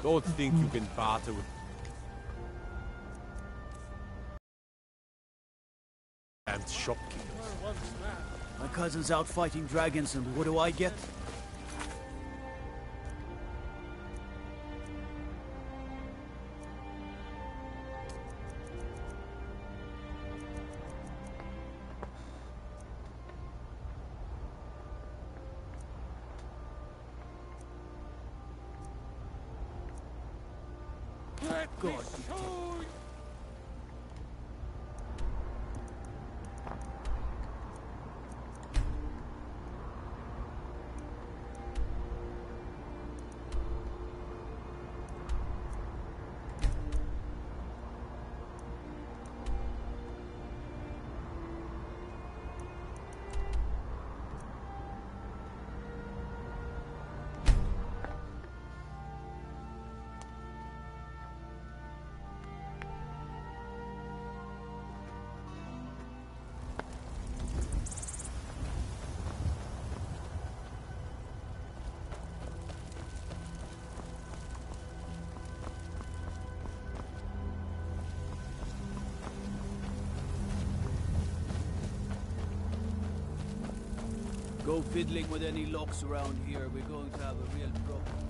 Don't think you can barter with and shopkeepers. My cousin's out fighting dragons, and what do I get? God. Go fiddling with any locks around here, we're going to have a real problem.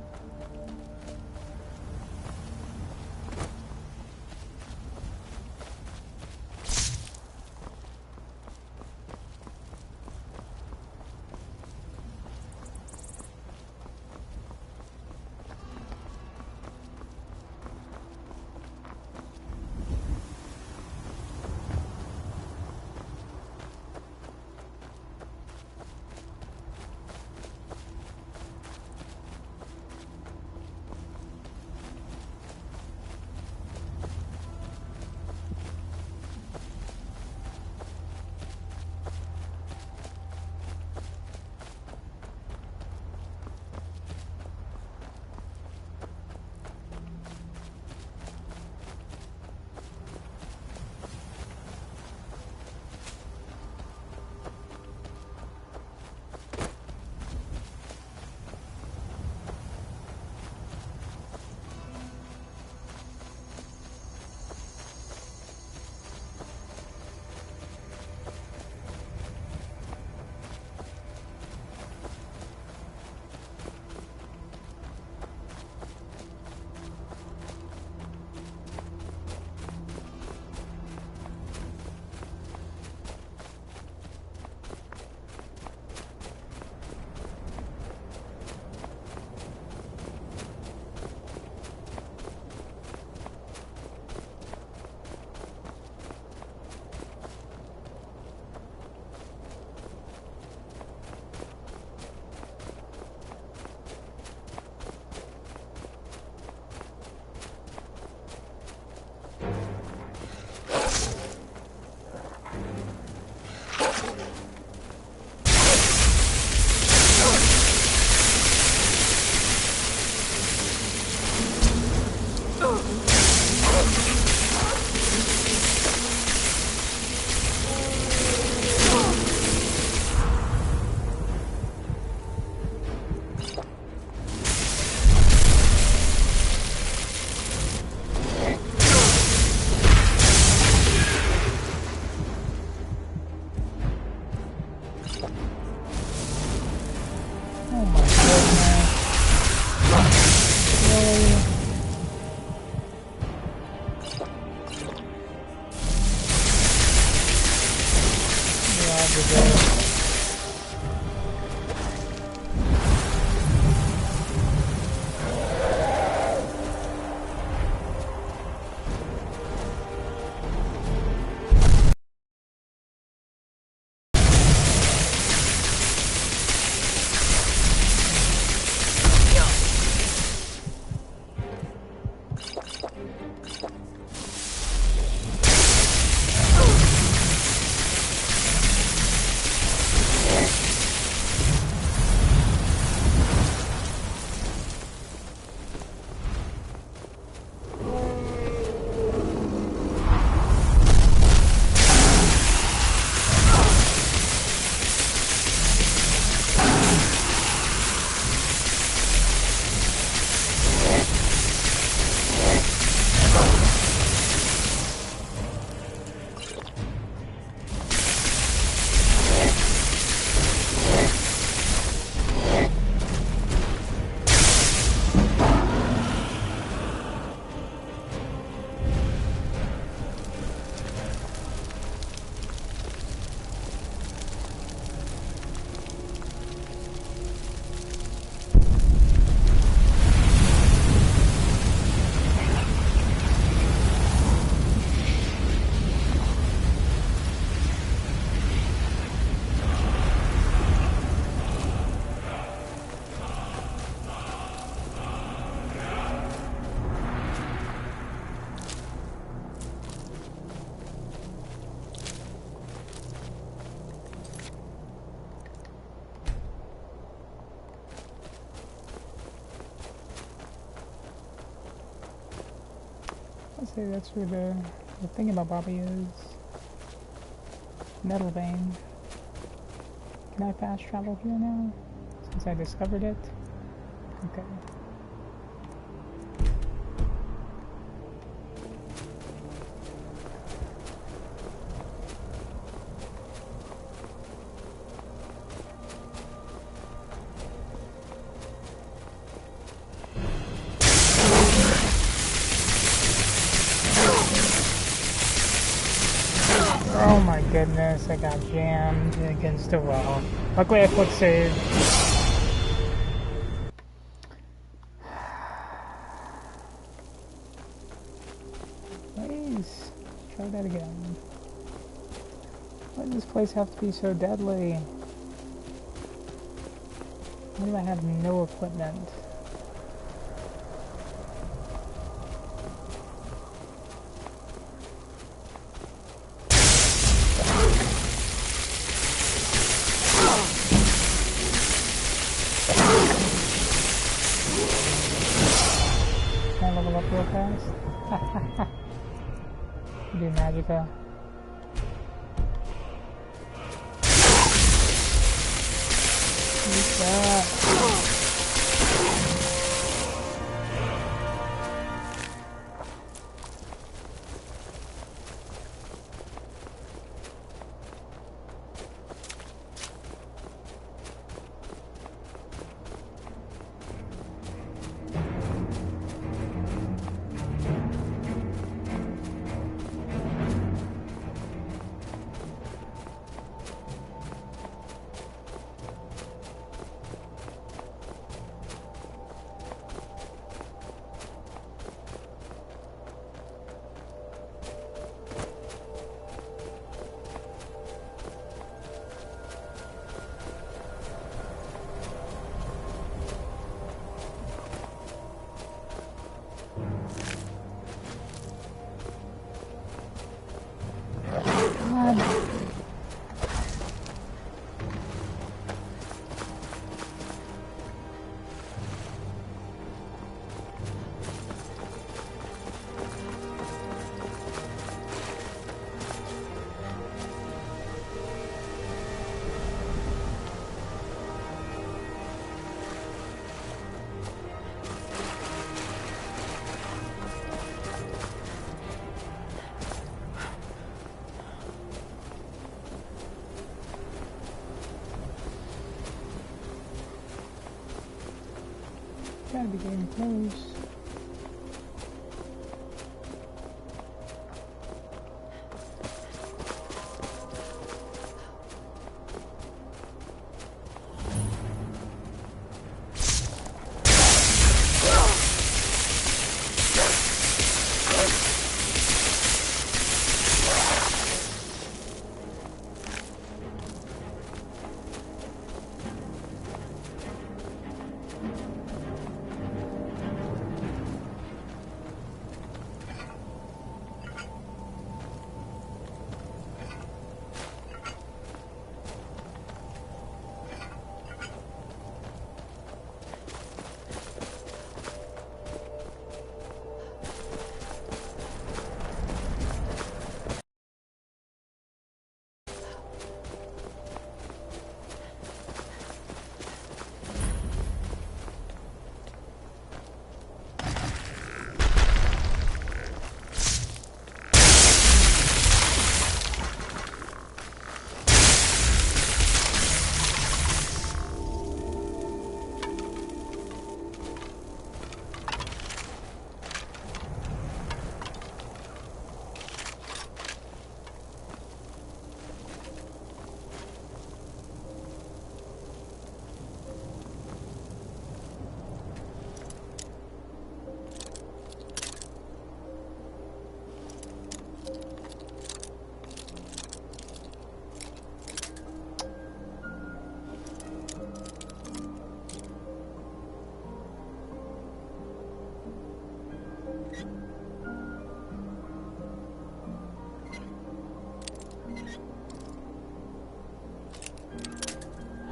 say that's where the thingamabobby is. Metal vein. Can I fast travel here now? Since I discovered it? Okay. Oh my goodness, I got jammed against the wall. Luckily I quick saved. Please, try that again. Why does this place have to be so deadly? Why do I have no equipment? Real fast. Do Magica. Eat that. Gotta be getting close.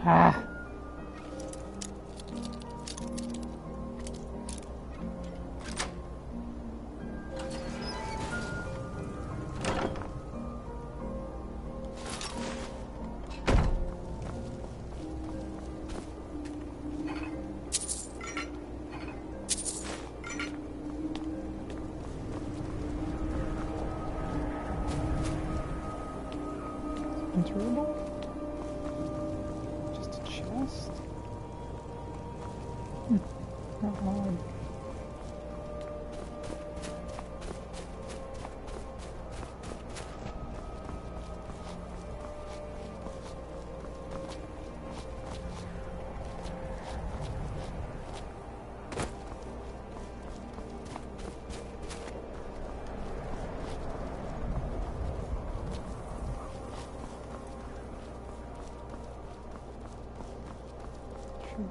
Ah. Just a chest? How odd.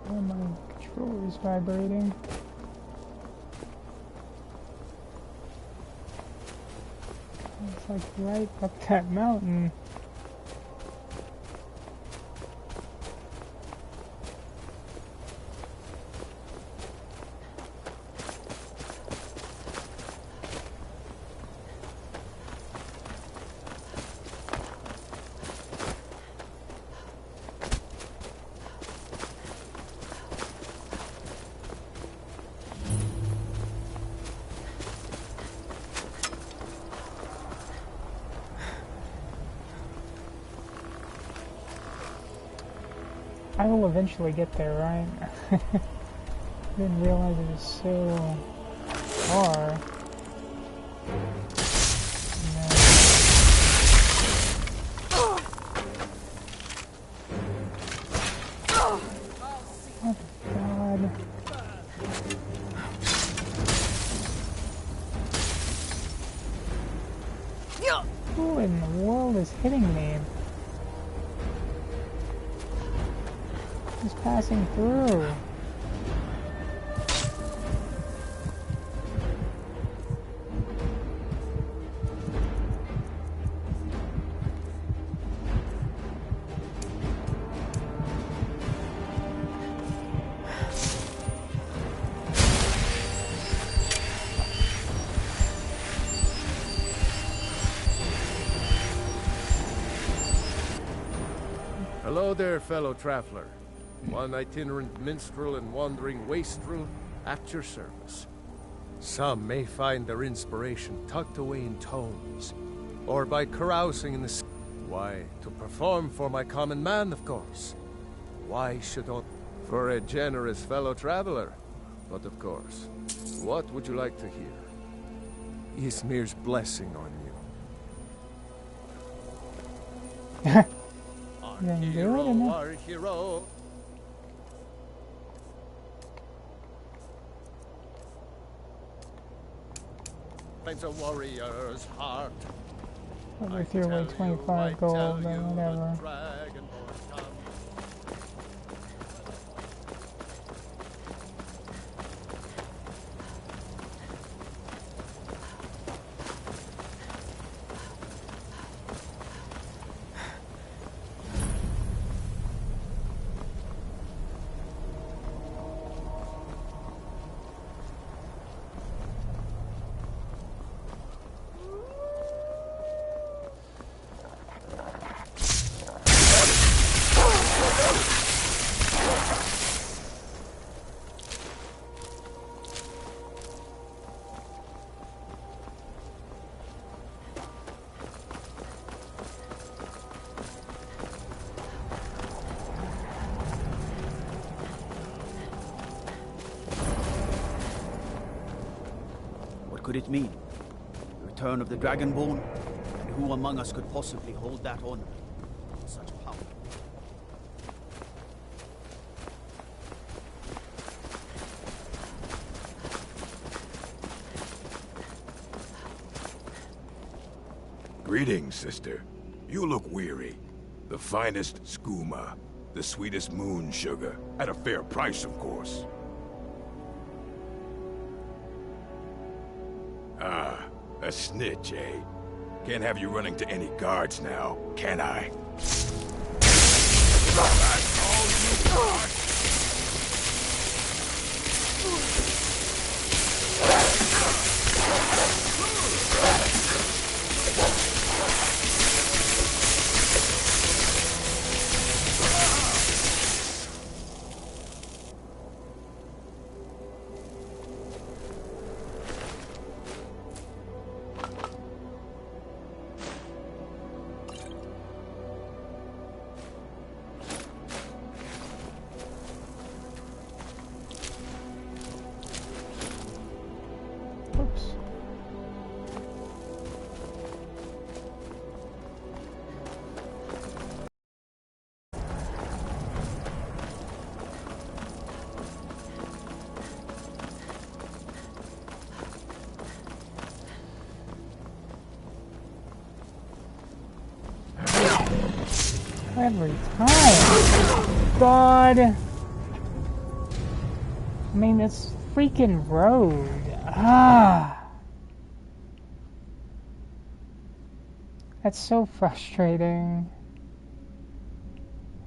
Why my controller is vibrating? It's like right up that mountain. I will eventually get there, right? Didn't realize it was so far. Oh God. Who in the world is hitting me? Just passing through. Hello there, fellow traveler. One itinerant minstrel and wandering wastrel at your service. Some may find their inspiration tucked away in tomes, or by carousing in the sea. Why, to perform for my common man, of course. Why should I... For a generous fellow traveler. But of course, what would you like to hear? Ismir's blessing on you. Our hero, our hero. Finds a warrior's heart. with your way 25 gold or whatever. Could it mean? The return of the Dragonborn? And who among us could possibly hold that honor? Such power. Greetings, sister. You look weary. The finest skooma, the sweetest moon sugar, at a fair price, of course. Ah, a snitch, eh? Can't have you running to any guards now, can I? That's all you got! Every time. God. I mean, it's freaking road. Ah. That's so frustrating.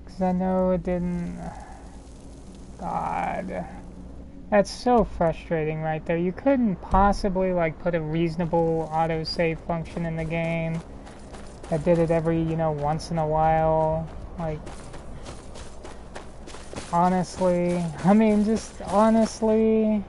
Because I know it didn't... God. That's so frustrating right there. You couldn't possibly, like, put a reasonable autosave function in the game that did it every, you know, once in a while. Like, honestly. I mean, just honestly.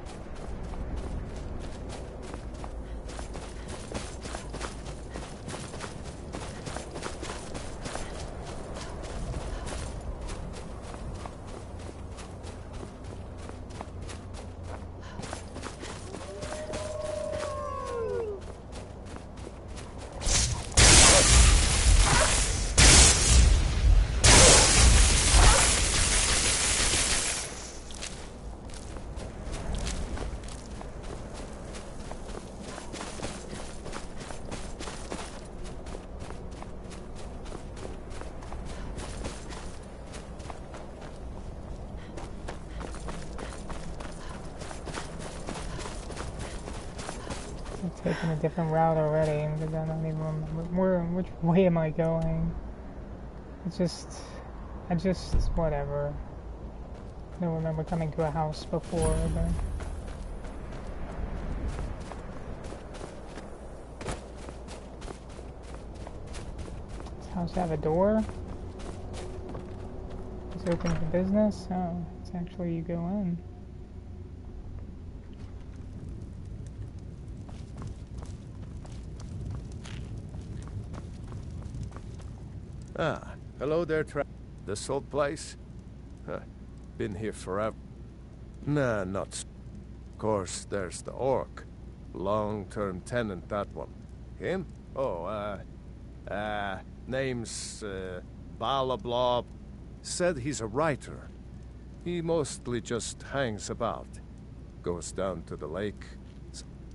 Taking a different route already because I don't even remember which way am I going. It's just, whatever. I don't remember coming to a house before, but... Does this house have a door? It's open for business? Oh, it's actually you go in. Ah, hello there, This old place? Huh. Been here forever. Nah, not Of course, there's the orc. Long-term tenant, that one. Him? Oh, name's, Blah. Said he's a writer. He mostly just hangs about. Goes down to the lake.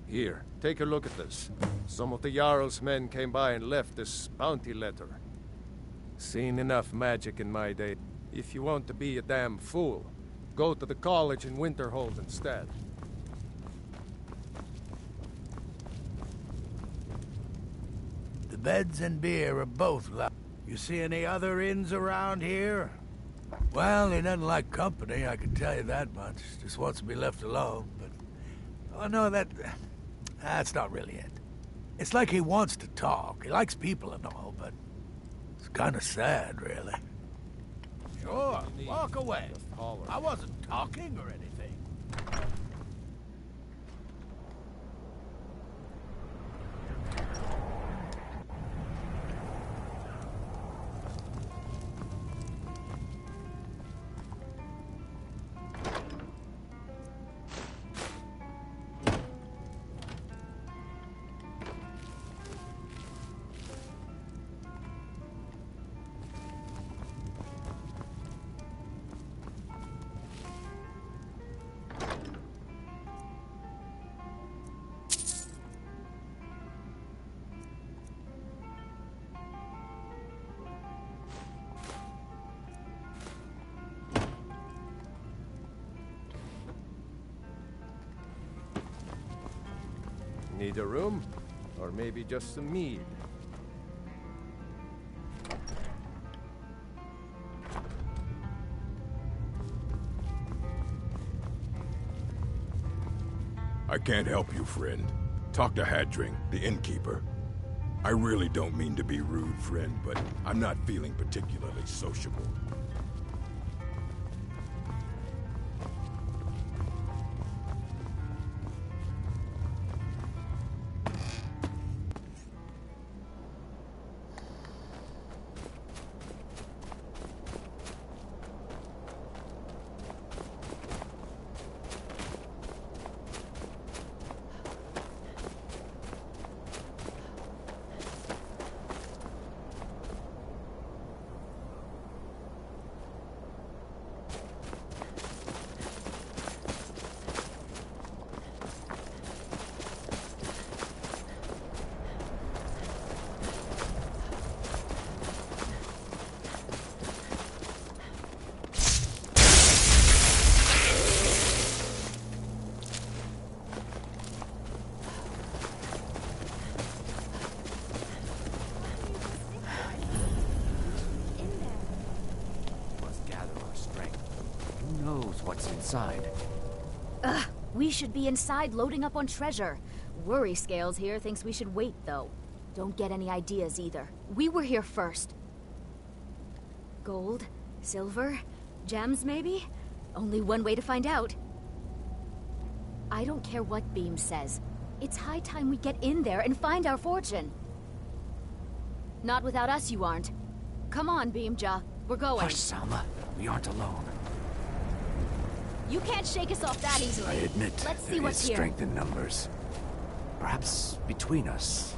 Here, take a look at this. Some of the Jarl's men came by and left this bounty letter. Seen enough magic in my day. If you want to be a damn fool, go to the college in Winterhold instead. The beds and beer are both loud. You see any other inns around here? Well, he doesn't like company, I can tell you that much. Just wants to be left alone, but... Oh, no, that's not really it. It's like he wants to talk. He likes people and all, but... It's kind of sad, really. Sure, walk away. I wasn't talking or anything. Need a room? Or maybe just some mead? I can't help you, friend. Talk to Hadring, the innkeeper. I really don't mean to be rude, friend, but I'm not feeling particularly sociable. what's inside. Ugh, we should be inside loading up on treasure. Worry Scales here thinks we should wait, though. Don't get any ideas either. We were here first. Gold? Silver? Gems, maybe? Only one way to find out. I don't care what Beam says. It's high time we get in there and find our fortune. Not without us, you aren't. Come on, Beamja. We're going. Hush, Salma. We aren't alone. You can't shake us off that easily. I admit, Let's see there what's is here. strength in numbers. Perhaps between us.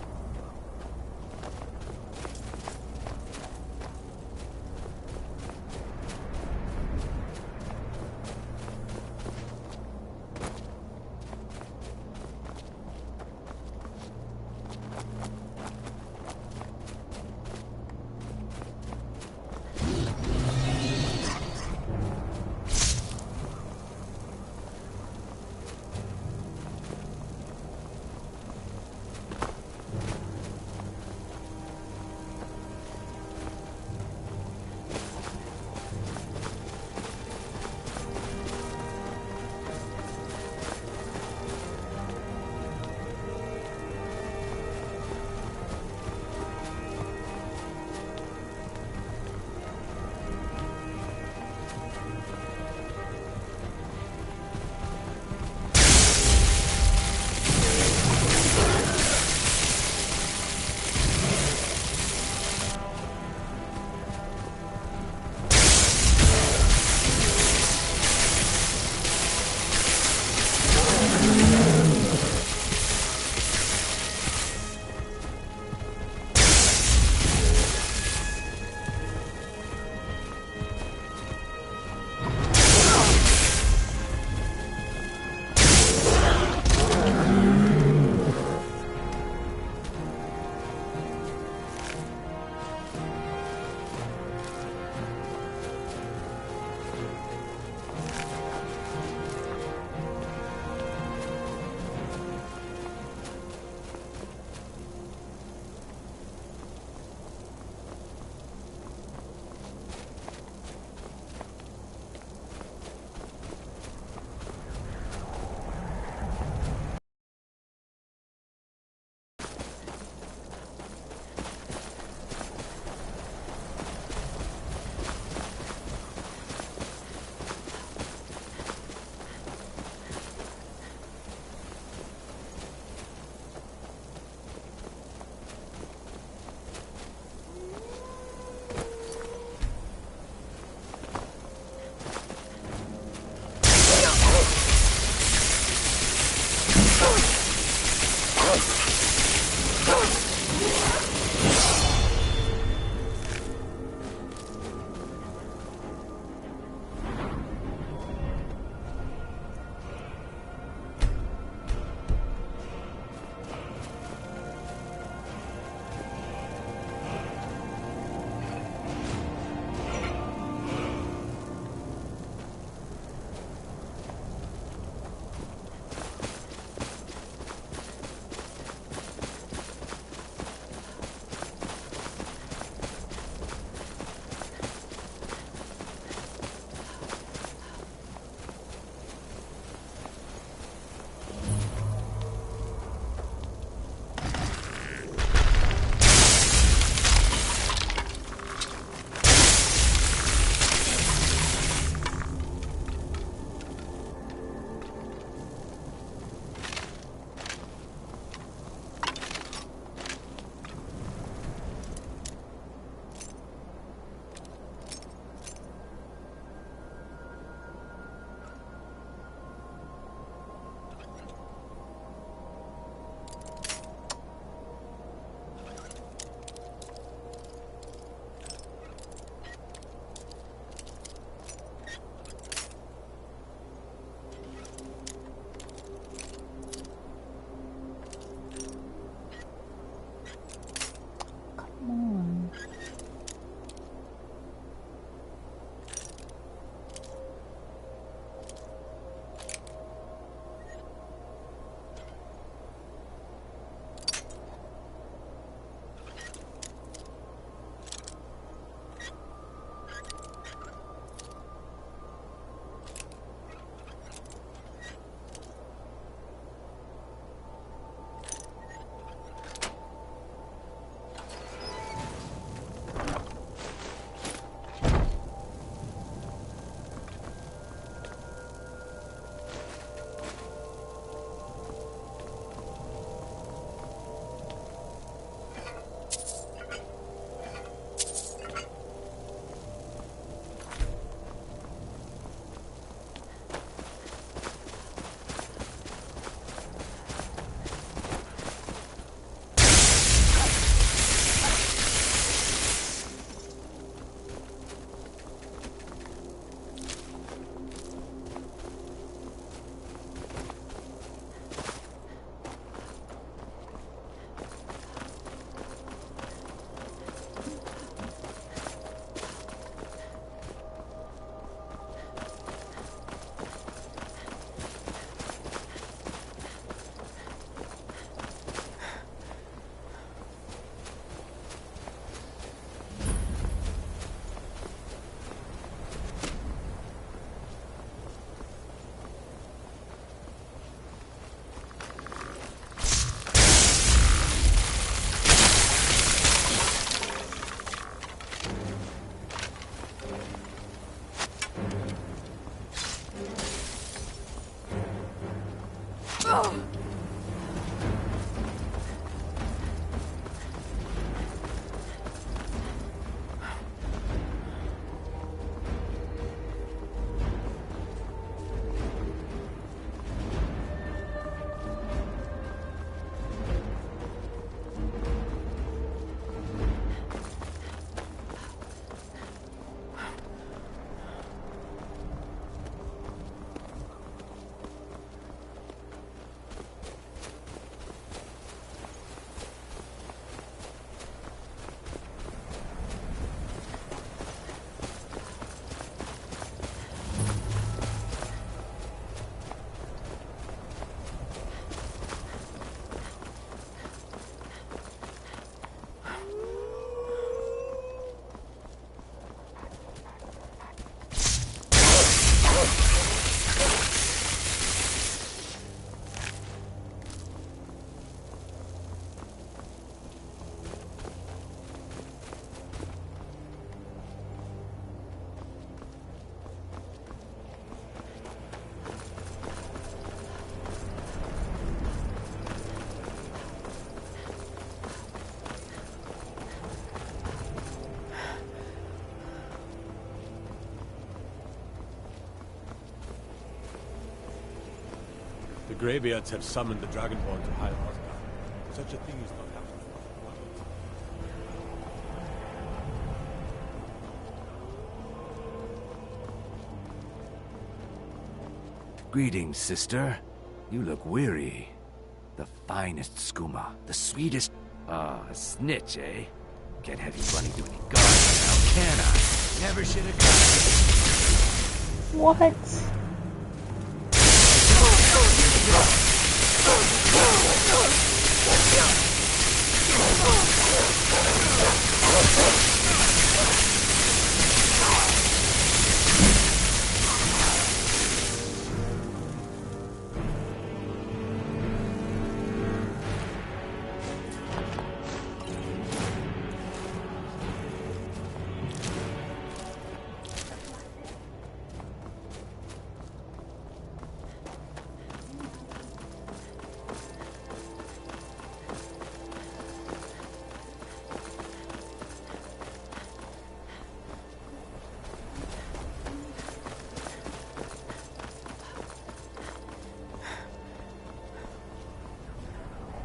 The Greybeards have summoned the Dragonborn to High Asgard. Such a thing is not happening. Greetings, sister. You look weary. The finest skooma, the sweetest... Ah, a snitch, eh? Can't have you running to any guards now, can I? Never should have come. What?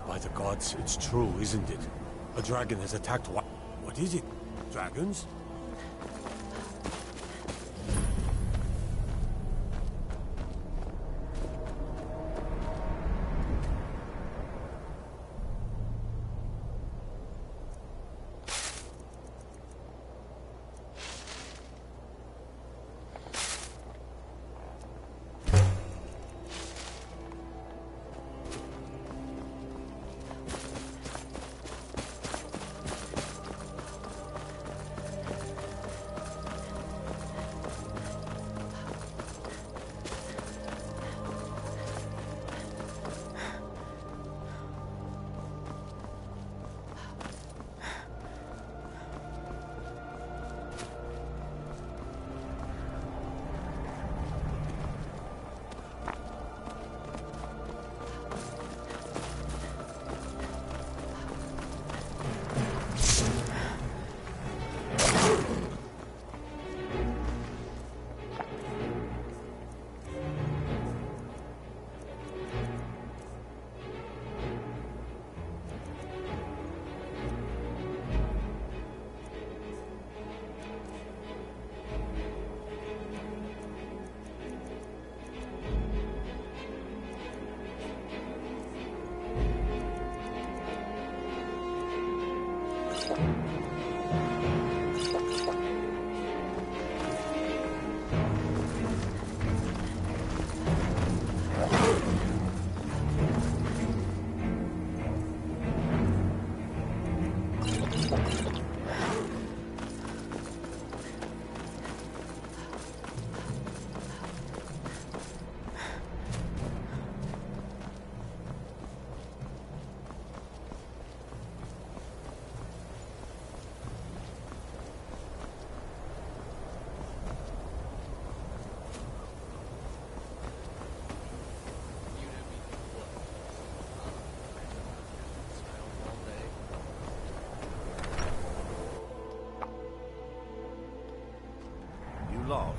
By the gods, it's true, isn't it? A dragon has attacked what is it? Dragons? lost.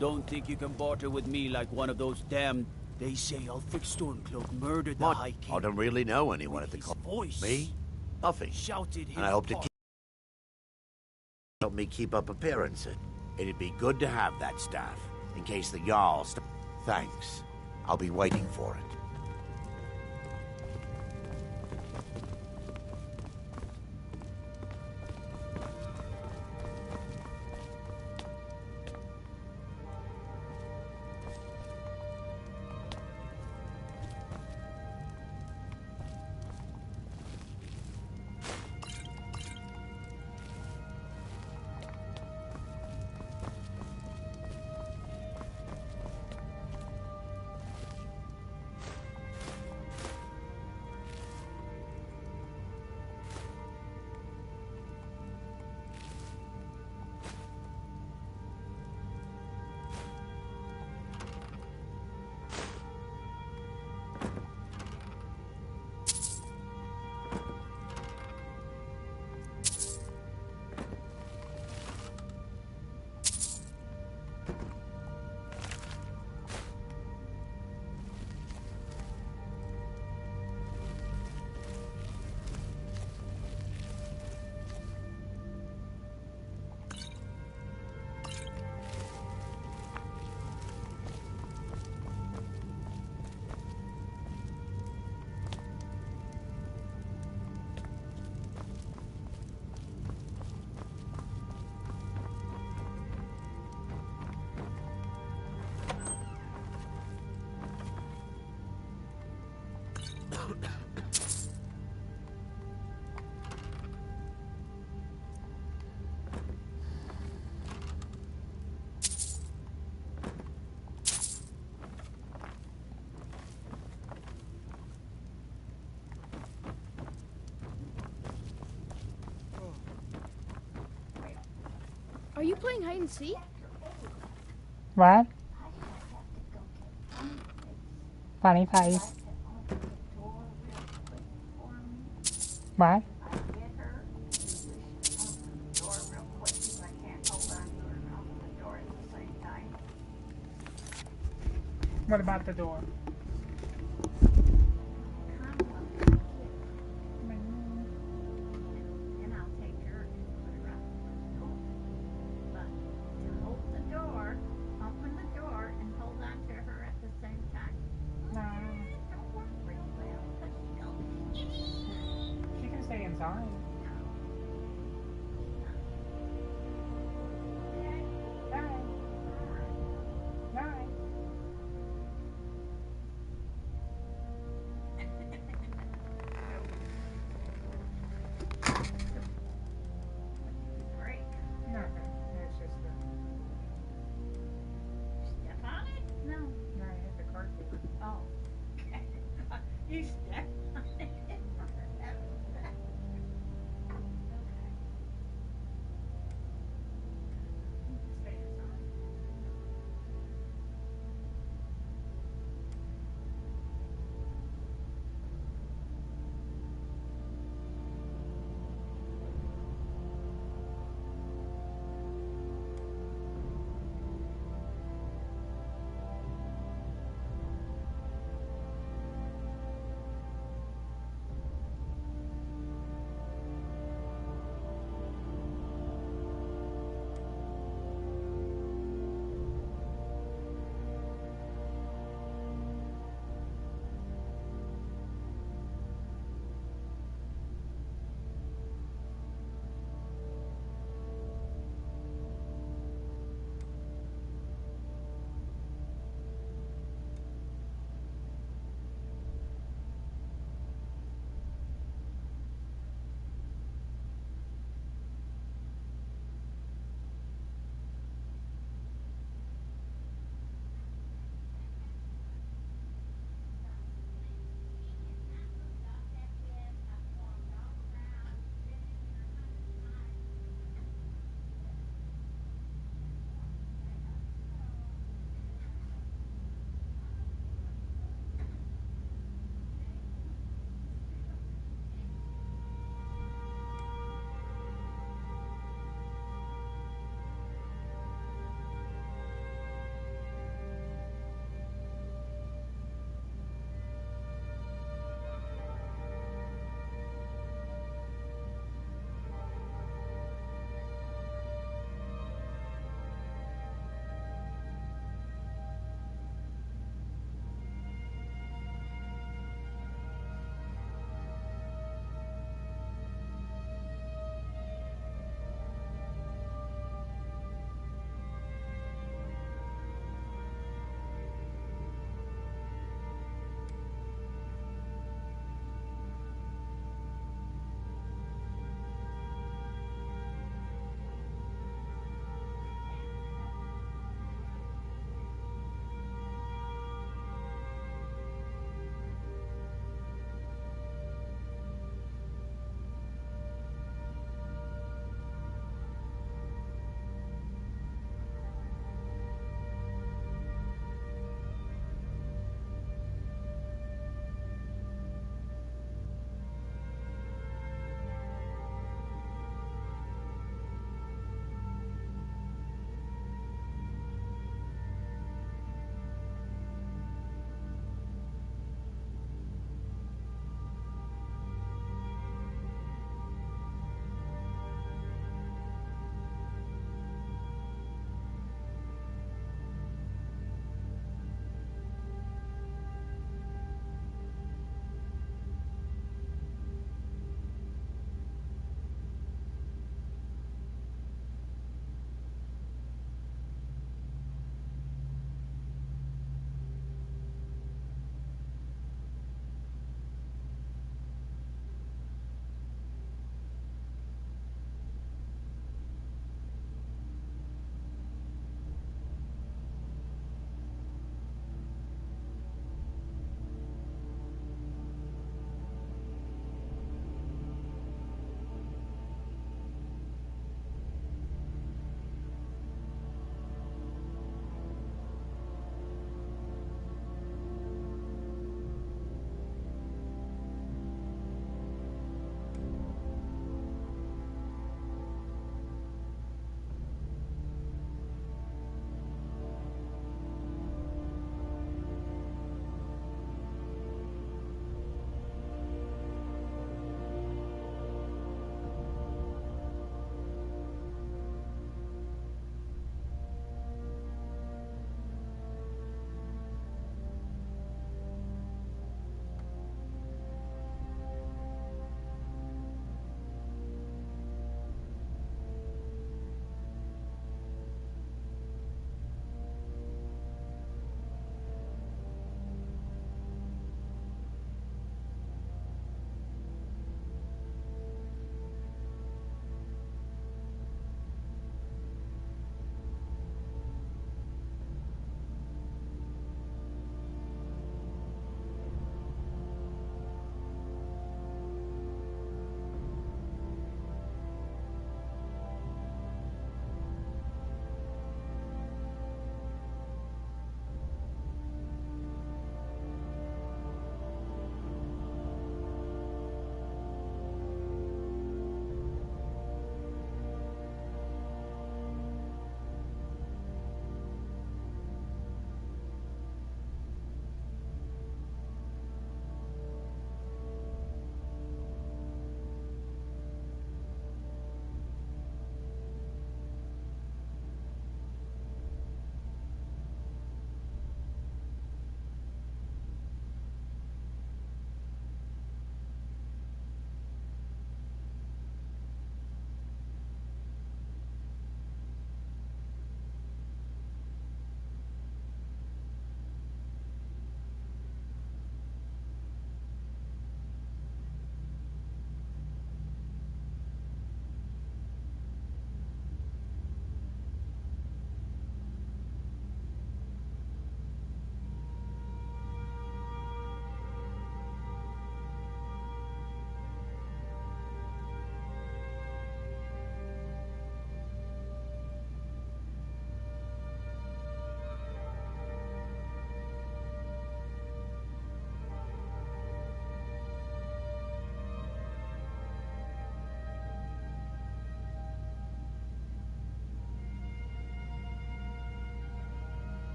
Don't think you can barter with me like one of those damn... They say Ulfric Stormcloak murdered the What? High King. I don't really know anyone at the His court. voice Me? Nothing. shouted his And I hope to part- help me keep up appearances. It'd be good to have that staff, in case the Jarl... Thanks. I'll be waiting for it. Are you playing hide and seek? What? Funny face. What? What about the door? She can stay inside. Alright. Alright.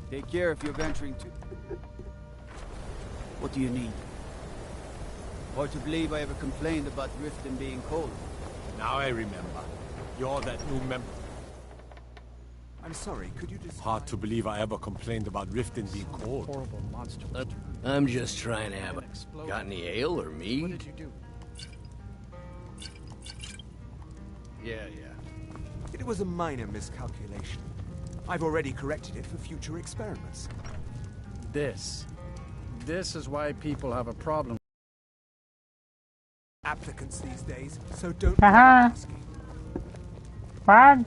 Take care if you're venturing to... What do you need? Hard to believe I ever complained about Riften being cold. Now I remember. You're that new member. I'm sorry, could you just... Hard to believe I ever complained about Riften being cold. Horrible monster. I'm just trying to have a... Got any ale or mead? What did you do? Yeah. It was a minor miscalculation. I've already corrected it for future experiments. This is why people have a problem. Applicants these days, so don't Haha. bother asking. What?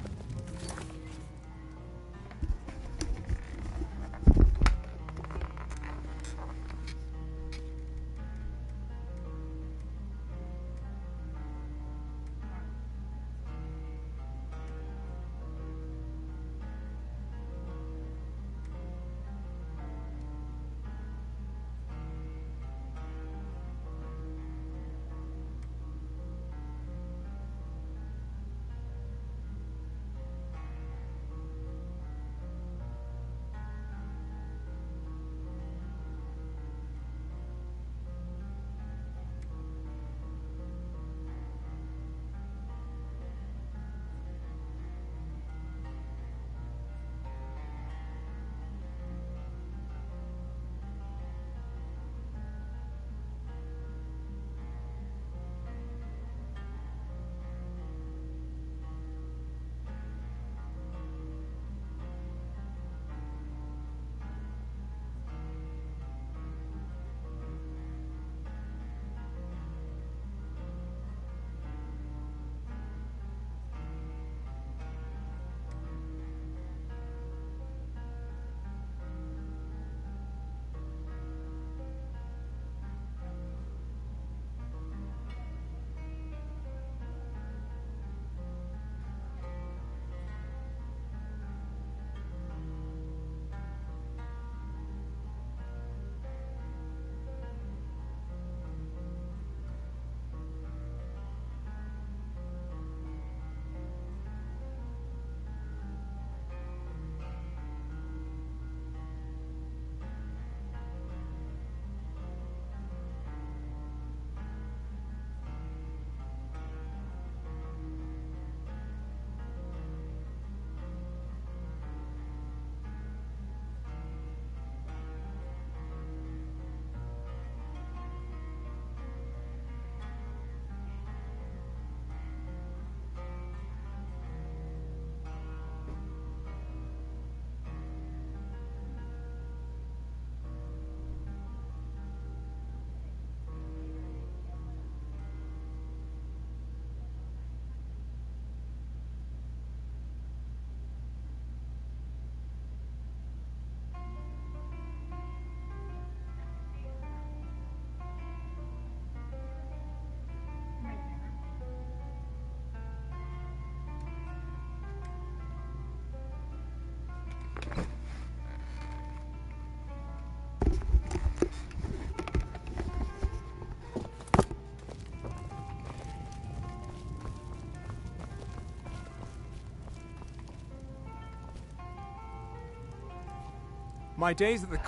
My days at the...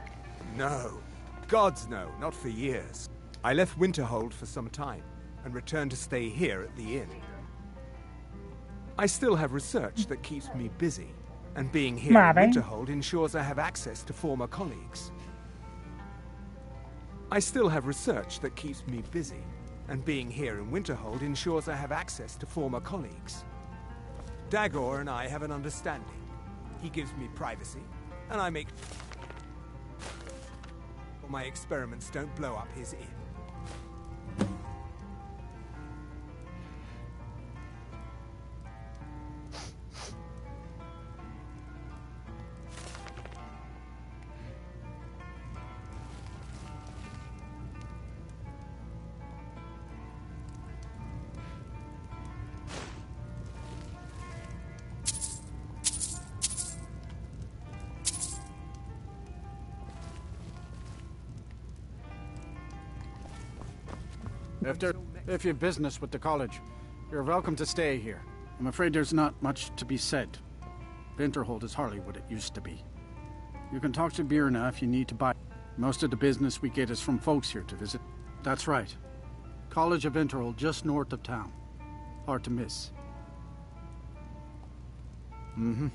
No. Gods no, not for years. I left Winterhold for some time, and returned to stay here at the inn. I still have research that keeps me busy, and being here at Winterhold ensures I have access to former colleagues. I still have research that keeps me busy, and being here in Winterhold ensures I have access to former colleagues. Dagor and I have an understanding. He gives me privacy, and I make... my experiments don't blow up his inn. If you have business with the college, you're welcome to stay here. I'm afraid there's not much to be said. Winterhold is hardly what it used to be. You can talk to Birna if you need to buy. Most of the business we get is from folks here to visit. That's right. College of Winterhold, just north of town. Hard to miss. Mm-hmm.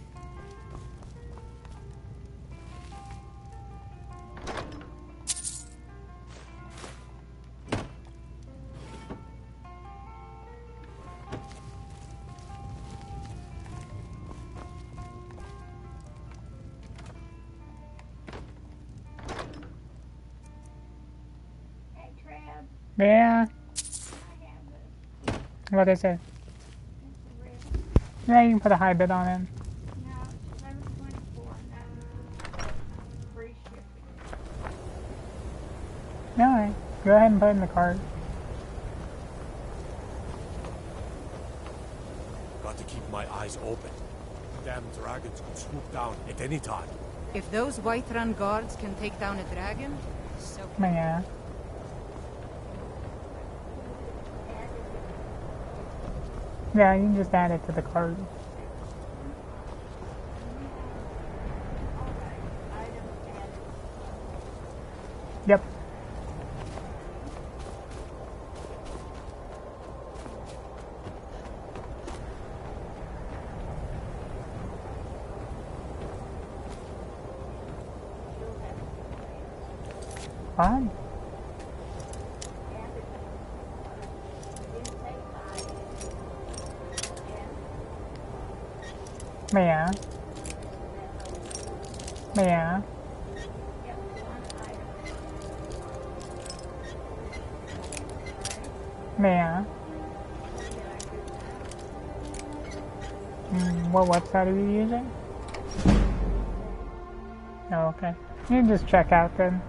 Yeah. What is it? Yeah, you can put a high bid on it. Alright, go ahead and put it in the cart. Got to keep my eyes open. Damn dragons could swoop down at any time. If those Whiterun guards can take down a dragon, so... Yeah. Yeah, you can just add it to the cart. Yep. Fine. Yeah. Yeah. Yeah. What website are you using? Oh, okay. You can just check out then.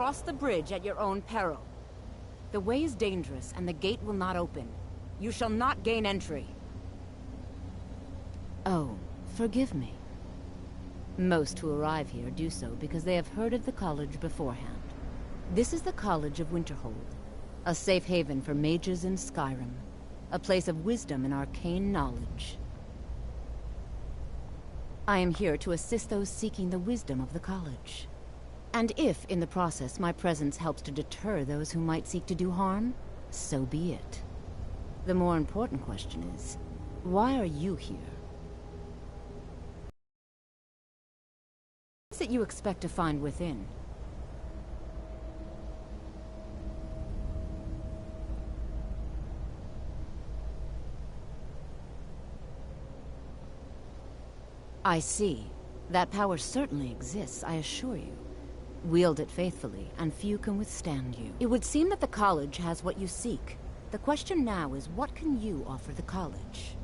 cross the bridge at your own peril. The way is dangerous, and the gate will not open. You shall not gain entry. Oh, forgive me. Most who arrive here do so because they have heard of the college beforehand. This is the College of Winterhold, a safe haven for mages in Skyrim, a place of wisdom and arcane knowledge. I am here to assist those seeking the wisdom of the college. And if, in the process, my presence helps to deter those who might seek to do harm, so be it. The more important question is, why are you here? What is it you expect to find within? I see. That power certainly exists, I assure you. Wield it faithfully, and few can withstand you. It would seem that the college has what you seek. The question now is, what can you offer the college?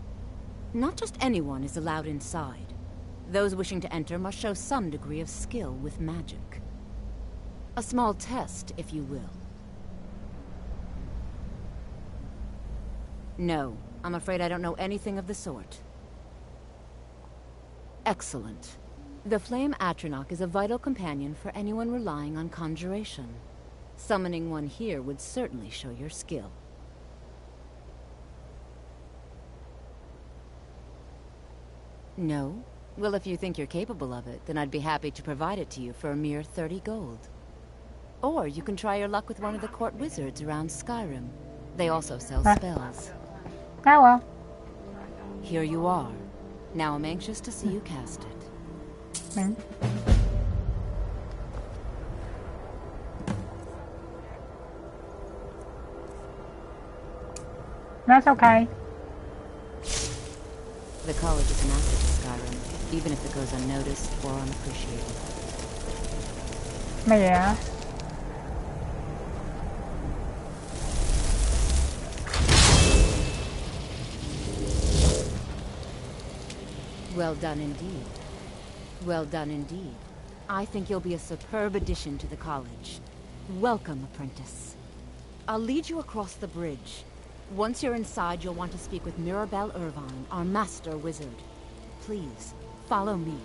Not just anyone is allowed inside. Those wishing to enter must show some degree of skill with magic. A small test, if you will. No, I'm afraid I don't know anything of the sort. Excellent. The Flame Atronach is a vital companion for anyone relying on conjuration. Summoning one here would certainly show your skill. No? Well, if you think you're capable of it, then I'd be happy to provide it to you for a mere 30 gold. Or you can try your luck with one of the court wizards around Skyrim. They also sell spells. Oh well. Here you are. Now I'm anxious to see you cast it. That's okay. The college is an asset to Skyrim, even if it goes unnoticed or unappreciated. Yeah. Well done indeed. Well done indeed. I think you'll be a superb addition to the college. Welcome, apprentice. I'll lead you across the bridge. Once you're inside, you'll want to speak with Mirabelle Irvine, our master wizard. Please, follow me.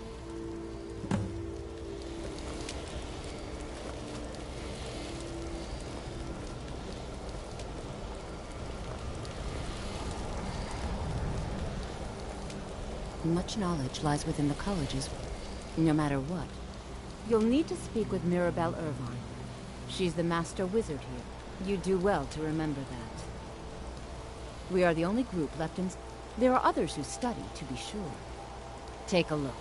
Much knowledge lies within the colleges, no matter what. You'll need to speak with Mirabelle Irvine. She's the master wizard here. You do well to remember that. We are the only group left in... There are others who study, to be sure. Take a look.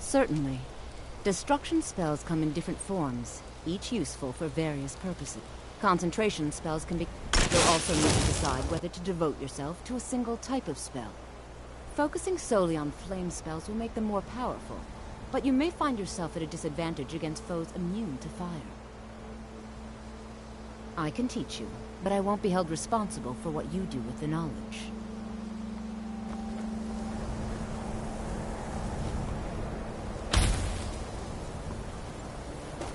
Certainly. Destruction spells come in different forms, each useful for various purposes. Concentration spells can be... You'll also need to decide whether to devote yourself to a single type of spell. Focusing solely on flame spells will make them more powerful, but you may find yourself at a disadvantage against foes immune to fire. I can teach you, but I won't be held responsible for what you do with the knowledge.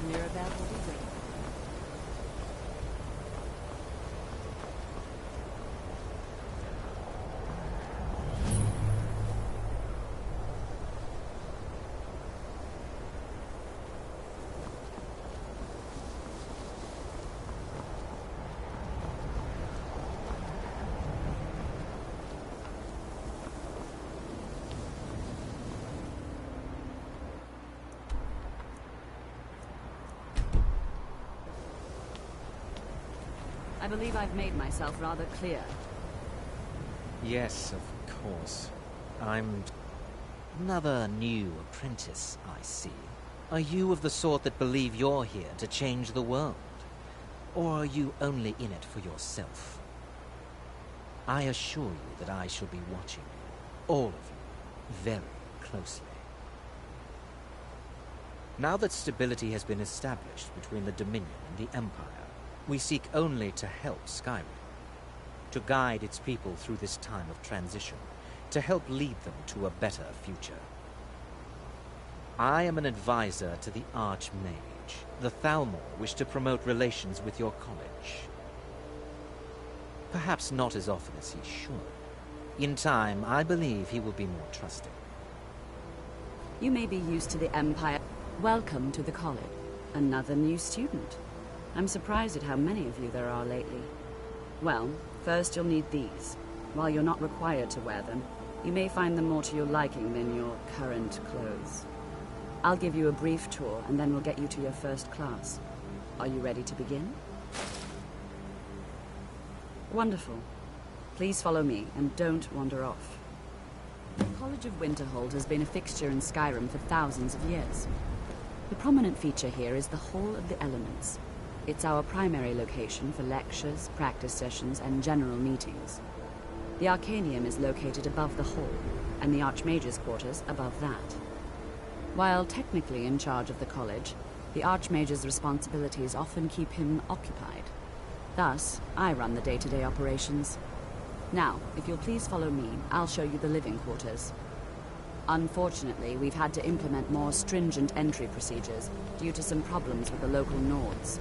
Mirabelle will be waiting. I believe I've made myself rather clear. Yes, of course. I'm another new apprentice, I see. Are you of the sort that believe you're here to change the world? Or are you only in it for yourself? I assure you that I shall be watching you, all of you, very closely. Now that stability has been established between the Dominion and the Empire, we seek only to help Skyrim, to guide its people through this time of transition, to help lead them to a better future. I am an advisor to the Archmage. The Thalmor wish to promote relations with your college. Perhaps not as often as he should. In time, I believe he will be more trusting. You may be used to the Empire. Welcome to the college. Another new student. I'm surprised at how many of you there are lately. Well, first you'll need these. While you're not required to wear them, you may find them more to your liking than your current clothes. I'll give you a brief tour, and then we'll get you to your first class. Are you ready to begin? Wonderful. Please follow me, and don't wander off. The College of Winterhold has been a fixture in Skyrim for thousands of years. The prominent feature here is the Hall of the Elements. It's our primary location for lectures, practice sessions, and general meetings. The Arcanium is located above the hall, and the Archmage's quarters above that. While technically in charge of the college, the Archmage's responsibilities often keep him occupied. Thus, I run the day-to-day operations. Now, if you'll please follow me, I'll show you the living quarters. Unfortunately, we've had to implement more stringent entry procedures due to some problems with the local Nords.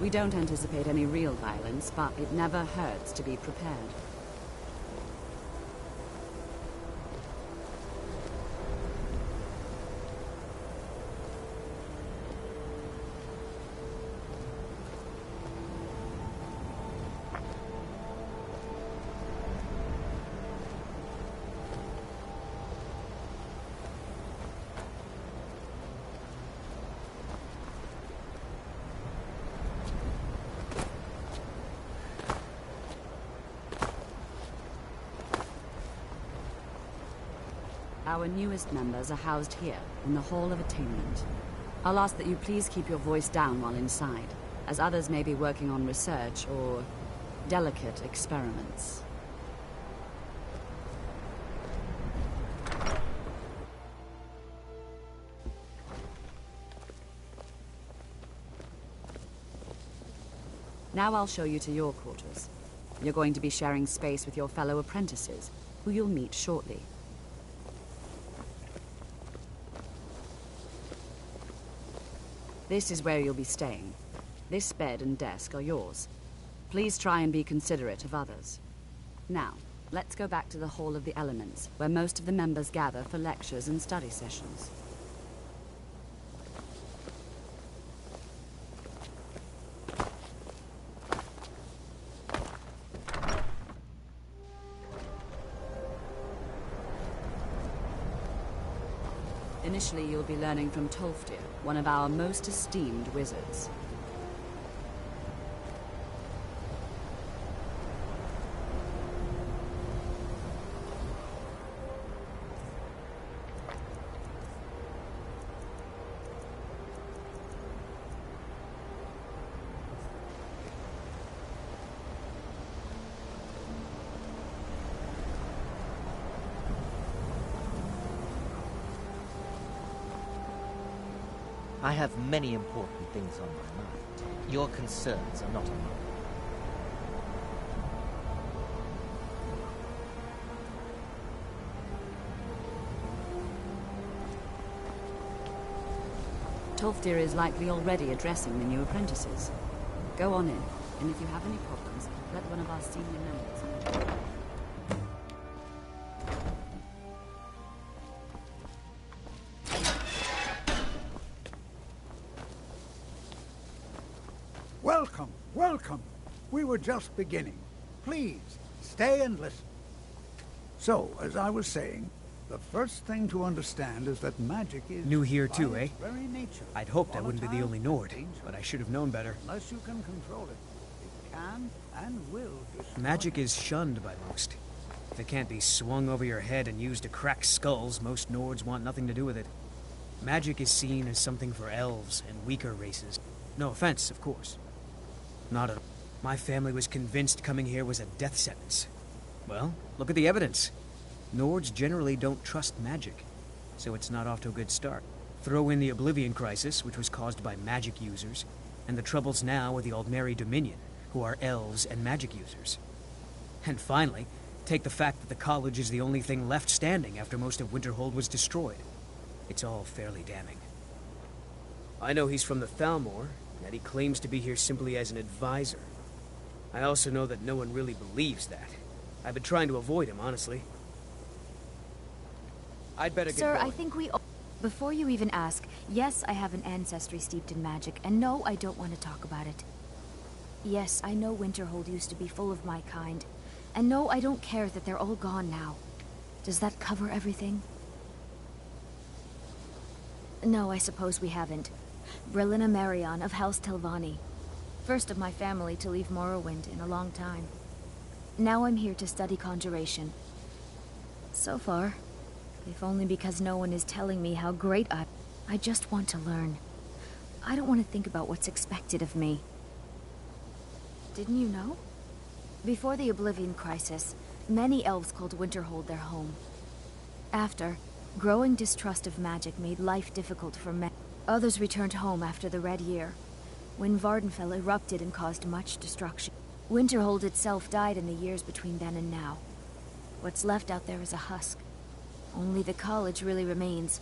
We don't anticipate any real violence, but it never hurts to be prepared. Our newest members are housed here, in the Hall of Attainment. I'll ask that you please keep your voice down while inside, as others may be working on research or delicate experiments. Now I'll show you to your quarters. You're going to be sharing space with your fellow apprentices, who you'll meet shortly. This is where you'll be staying. This bed and desk are yours. Please try and be considerate of others. Now, let's go back to the Hall of the Elements, where most of the members gather for lectures and study sessions. Initially, you'll be learning from Tolfdir, one of our most esteemed wizards. I have many important things on my mind. Your concerns are not among them. Tolfdir is likely already addressing the new apprentices. Go on in, and if you have any problems, let one of our senior members know. Welcome, welcome. We were just beginning. Please, stay and listen. So, as I was saying, the first thing to understand is that magic is... New here too, eh? Very nature. I'd hoped I wouldn't be the only Nord, but I should have known better. Unless you can control it, it can and will destroy. Magic is shunned by most. If it can't be swung over your head and used to crack skulls, most Nords want nothing to do with it. Magic is seen as something for elves and weaker races. No offense, of course. Not at all. My family was convinced coming here was a death sentence. Well, look at the evidence. Nords generally don't trust magic, so it's not off to a good start. Throw in the Oblivion Crisis, which was caused by magic users, and the troubles now with the Aldmeri Dominion, who are elves and magic users. And finally, take the fact that the college is the only thing left standing after most of Winterhold was destroyed. It's all fairly damning. I know he's from the Thalmor, and he claims to be here simply as an advisor. I also know that no one really believes that. I've been trying to avoid him, honestly. I'd better get Sir, going. I think we... Before you even ask, yes, I have an ancestry steeped in magic, and no, I don't want to talk about it. Yes, I know Winterhold used to be full of my kind, and no, I don't care that they're all gone now. Does that cover everything? No, I suppose we haven't. Brelina Marion of House Telvanni. First of my family to leave Morrowind in a long time. Now I'm here to study conjuration. So far, if only because no one is telling me how great I just want to learn. I don't want to think about what's expected of me. Didn't you know? Before the Oblivion Crisis, many elves called Winterhold their home. After, growing distrust of magic made life difficult for many. Others returned home after the Red Year, when Vardenfell erupted and caused much destruction. Winterhold itself died in the years between then and now. What's left out there is a husk. Only the college really remains.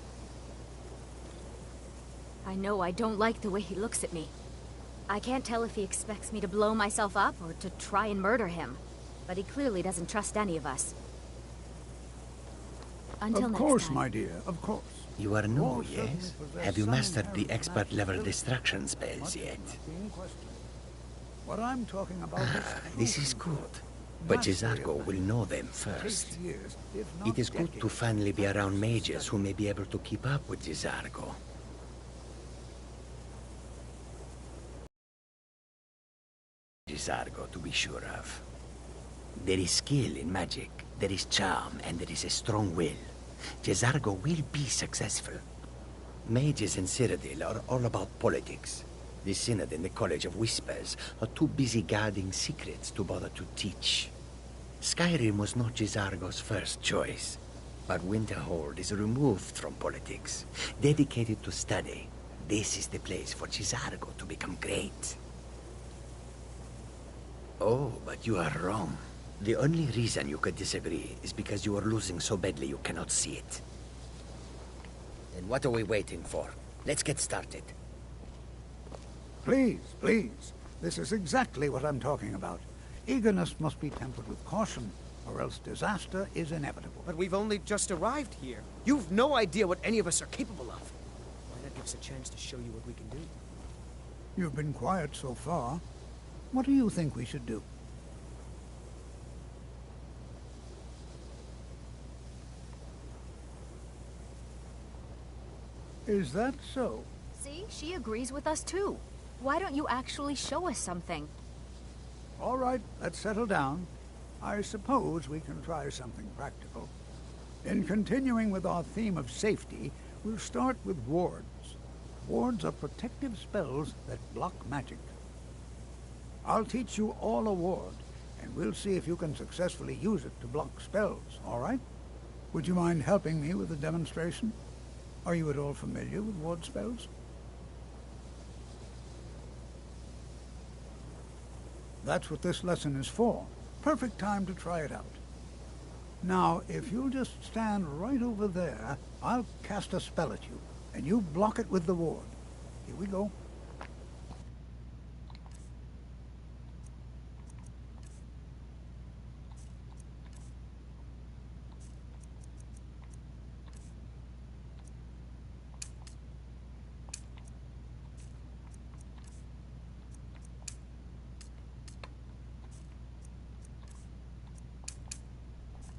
I know I don't like the way he looks at me. I can't tell if he expects me to blow myself up or to try and murder him. But he clearly doesn't trust any of us. Until next time. Of course, my dear, of course. You are new, yes? Have you mastered the expert-level distraction spells yet? What I'm talking about is... This is good. But Jizargo will know them first. It is good to finally be around mages who may be able to keep up with Jizargo. Jizargo, to be sure of. There is skill in magic, there is charm, and there is a strong will. Jizargo will be successful. Mages in Cyrodiil are all about politics. The Synod and the College of Whispers are too busy guarding secrets to bother to teach. Skyrim was not Jizargo's first choice, but Winterhold is removed from politics, dedicated to study. This is the place for Jizargo to become great. Oh, but you are wrong. The only reason you could disagree is because you are losing so badly you cannot see it. Then what are we waiting for? Let's get started. Please, please. This is exactly what I'm talking about. Eagerness must be tempered with caution, or else disaster is inevitable. But we've only just arrived here. You've no idea what any of us are capable of. Why not give us a chance to show you what we can do? You've been quiet so far. What do you think we should do? Is that so? See, she agrees with us too. Why don't you actually show us something? All right, let's settle down. I suppose we can try something practical. In continuing with our theme of safety, we'll start with wards. Wards are protective spells that block magic. I'll teach you all a ward, and we'll see if you can successfully use it to block spells, all right? Would you mind helping me with the demonstration? Are you at all familiar with ward spells? That's what this lesson is for. Perfect time to try it out. Now, if you'll just stand right over there, I'll cast a spell at you, and you block it with the ward. Here we go.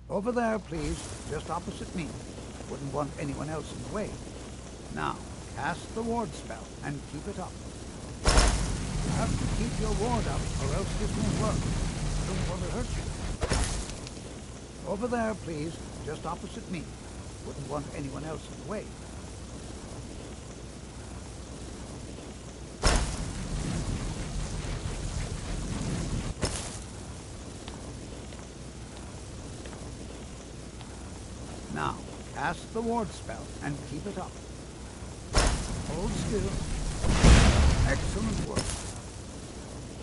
Over there, please. Just opposite me. Wouldn't want anyone else in the way. Now, cast the ward spell and keep it up. You have to keep your ward up or else this won't work. I don't want to hurt you. Over there, please. Just opposite me. Wouldn't want anyone else in the way. Now, cast the ward spell and keep it up. Hold still. Excellent work.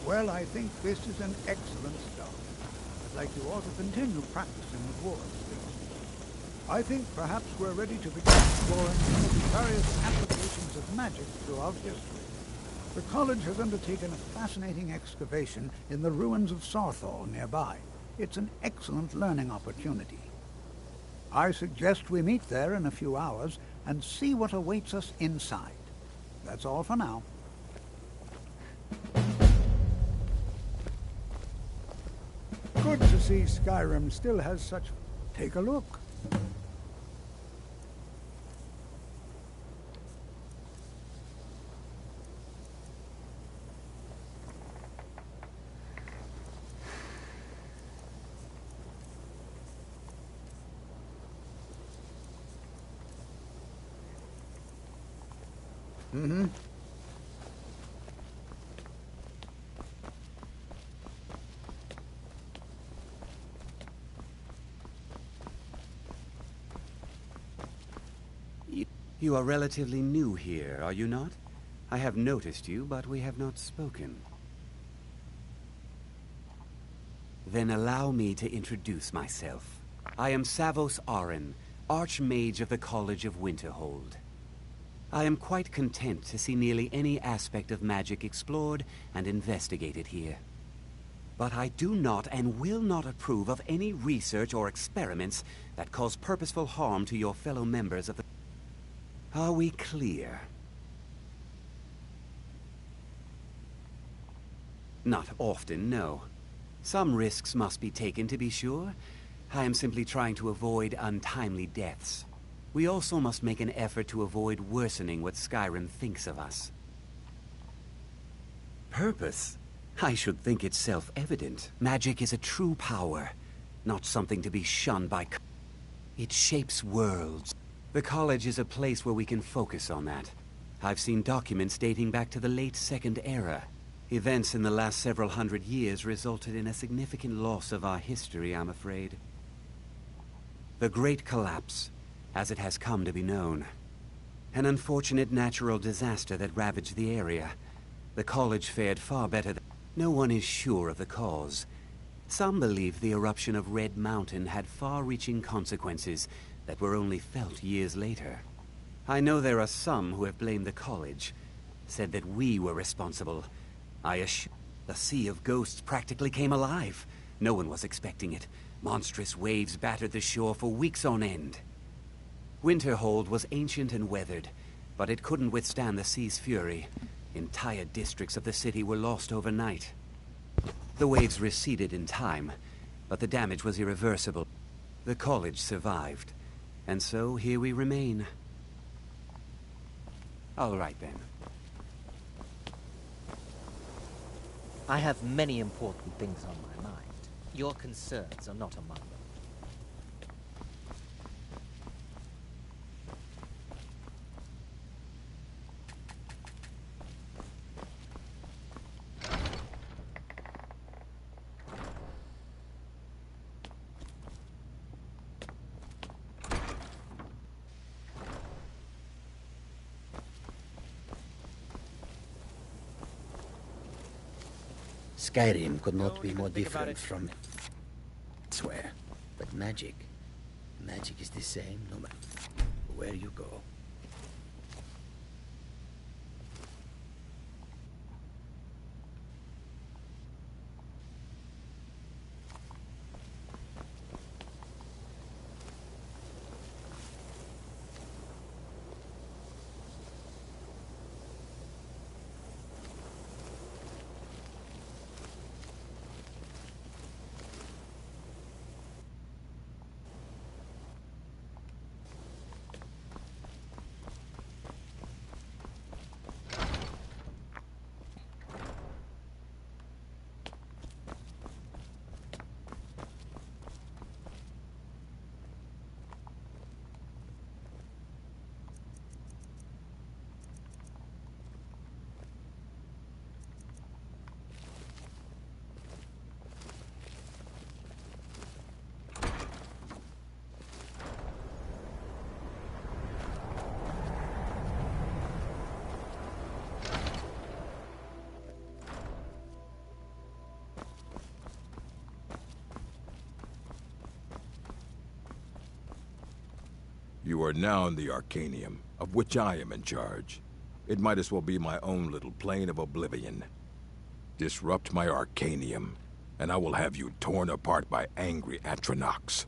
Well, I think this is an excellent start. I'd like you all to continue practicing with wards, please. I think perhaps we're ready to begin exploring some of the various applications of magic throughout history. The college has undertaken a fascinating excavation in the ruins of Sarthal nearby. It's an excellent learning opportunity. I suggest we meet there in a few hours and see what awaits us inside. That's all for now. Good to see Skyrim still has such... Take a look. Mm-hmm. You are relatively new here, are you not? I have noticed you, but we have not spoken. Then allow me to introduce myself. I am Savos Arin, Archmage of the College of Winterhold. I am quite content to see nearly any aspect of magic explored and investigated here. But I do not and will not approve of any research or experiments that cause purposeful harm to your fellow members of the... Are we clear? Not often, no. Some risks must be taken, to be sure. I am simply trying to avoid untimely deaths. We also must make an effort to avoid worsening what Skyrim thinks of us. Purpose? I should think it's self-evident. Magic is a true power, not something to be shunned by... It shapes worlds. The college is a place where we can focus on that. I've seen documents dating back to the late Second Era. Events in the last several hundred years resulted in a significant loss of our history, I'm afraid. The Great Collapse, as it has come to be known. An unfortunate natural disaster that ravaged the area. The college fared far better than... No one is sure of the cause. Some believe the eruption of Red Mountain had far-reaching consequences that were only felt years later. I know there are some who have blamed the college, said that we were responsible. I assure the Sea of Ghosts practically came alive. No one was expecting it. Monstrous waves battered the shore for weeks on end. Winterhold was ancient and weathered, but it couldn't withstand the sea's fury. Entire districts of the city were lost overnight. The waves receded in time, but the damage was irreversible. The college survived, and so here we remain. All right, then. I have many important things on my mind. Your concerns are not among them. Skyrim could not be more different from elsewhere. But magic is the same no matter where you go. You are now in the Arcanium, of which I am in charge. It might as well be my own little plane of oblivion. Disrupt my Arcanium, and I will have you torn apart by angry Atronachs.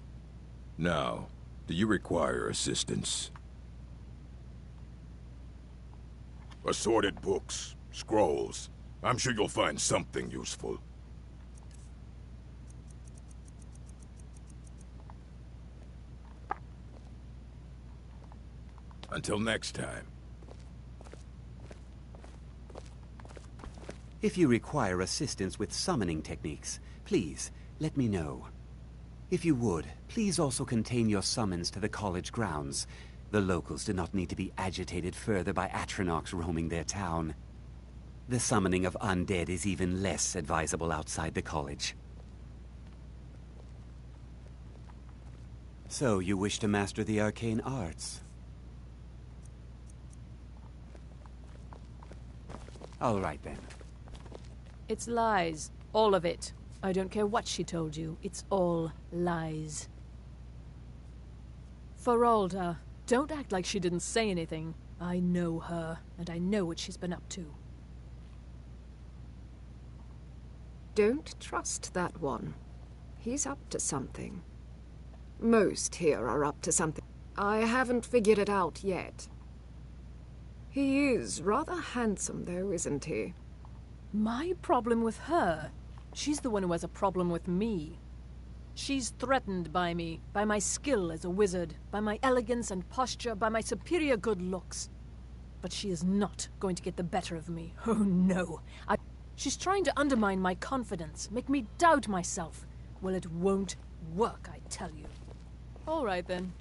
Now, do you require assistance? Assorted books, scrolls. I'm sure you'll find something useful. Until next time. If you require assistance with summoning techniques, please, let me know. If you would, please also contain your summons to the college grounds. The locals do not need to be agitated further by Atronachs roaming their town. The summoning of undead is even less advisable outside the college. So, you wish to master the arcane arts? All right, then. It's lies. All of it. I don't care what she told you. It's all lies. Feralda, don't act like she didn't say anything. I know her, and I know what she's been up to. Don't trust that one. He's up to something. Most here are up to something. I haven't figured it out yet. He is rather handsome, though, isn't he? My problem with her? She's the one who has a problem with me. She's threatened by me, by my skill as a wizard, by my elegance and posture, by my superior good looks. But she is not going to get the better of me. Oh no. She's trying to undermine my confidence, make me doubt myself. Well, it won't work, I tell you. All right then.